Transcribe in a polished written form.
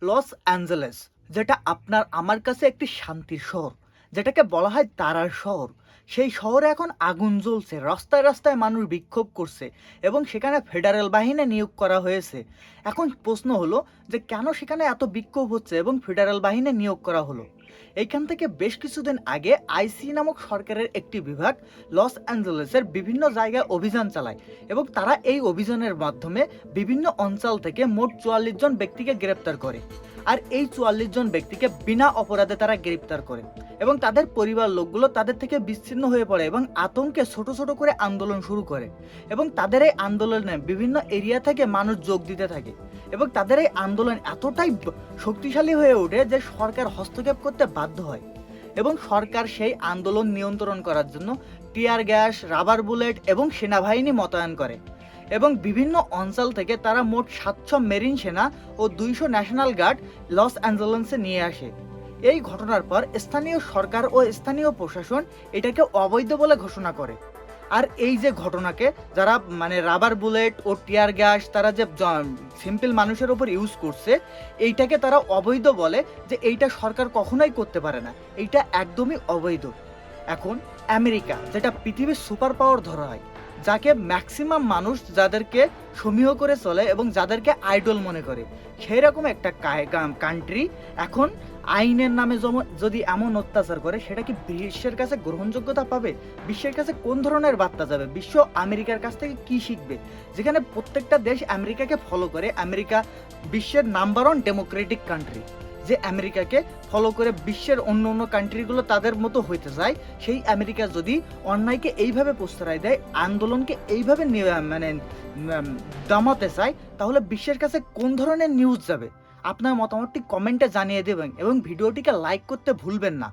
Los Angeles, যেটা আপনার আমার কাছে একটি শান্তির শহর, যেটাকে বলা হয় তারার শহর। সেই শহরে এখন আগুন জ্বলছে, রাস্তায় রাস্তায় মানুষ বিক্ষোভ করছে এবং সেখানে ফেডারেল বাহিনী নিয়োগ করা হয়েছে। এখন প্রশ্ন হলো যে কেন সেখানে এত বিক্ষোভ হচ্ছে এবং ফেডারেল বাহিনী নিয়োগ করা হলো। এইখান থেকে বেশ কিছুদিন আগে আইসি নামক সরকারের একটি বিভাগ লস অ্যাঞ্জেলেসের বিভিন্ন জায়গায় অভিযান চালায় এবং তারা এই অভিযানের মাধ্যমে বিভিন্ন অঞ্চল থেকে মোট ৪৪ জন ব্যক্তিকে গ্রেপ্তার করে। আর এই ৪৪ জন ব্যক্তিকে বিনা অপরাধে তারা গ্রেপ্তার করে এবং তাদের পরিবার লোকগুলো তাদের থেকে বিচ্ছিন্ন হয়ে পড়ে এবং আতঙ্কে ছোট ছোট করে আন্দোলন শুরু করে এবং তাদের এই আন্দোলনে বিভিন্ন এরিয়া থেকে মানুষ যোগ দিতে থাকে এবং তাদের এই আন্দোলন এতটাই শক্তিশালী হয়ে ওঠে যে সরকার হস্তক্ষেপ করতে বাধ্য হয় এবং সরকার সেই আন্দোলন নিয়ন্ত্রণ করার জন্য টিয়ার গ্যাস, রাবার বুলেট এবং সেনাবাহিনী মোতায়েন করে এবং বিভিন্ন অঞ্চল থেকে তারা মোট ৭০০ মেরিন সেনা ও ২০০ ন্যাশনাল গার্ড লস অ্যাঞ্জেলেসে নিয়ে আসে। এই ঘটনার পর স্থানীয় সরকার ও স্থানীয় প্রশাসন এটাকে অবৈধ বলে ঘোষণা করে। আর এই যে ঘটনাকে যারা রাবার বুলেট ও টিয়ার গ্যাস তারা যে সিম্পল মানুষের উপর ইউজ করছে, এইটাকে তারা অবৈধ বলে যে এইটা সরকার কখনোই করতে পারে না, এইটা একদমই অবৈধ। এখন আমেরিকা, যেটা পৃথিবীর সুপার পাওয়ার ধরা হয়, যাকে ম্যাক্সিমাম মানুষ যাদেরকে সমীহ করে চলে এবং যাদেরকে আইডল মনে করে, সেই রকম একটা কান্ট্রি এখন আইনের নামে যদি এমন অত্যাচার করে, সেটা কি বিশ্বের কাছে গ্রহণযোগ্যতা পাবে? বিশ্বের কাছে কোন ধরনের বার্তা যাবে? বিশ্ব আমেরিকার কাছ থেকে কি শিখবে? যেখানে প্রত্যেকটা দেশ আমেরিকাকে ফলো করে। আমেরিকা বিশ্বের নাম্বার 1 ডেমোক্রেটিক কান্ট্রি, যে আমেরিকাকে ফলো করে বিশ্বের অন্য অন্য কান্ট্রিগুলো তাদের মতো হইতে চায়, সেই আমেরিকা যদি অন্যায়কে এইভাবে প্রশ্রয় দেয়, আন্দোলনকে এইভাবে দমাতে চায়, তাহলে বিশ্বের কাছে কোন ধরনের নিউজ যাবে? আপনার মতামতটি কমেন্টে জানিয়ে দেবেন এবং ভিডিওটিকে লাইক করতে ভুলবেন না।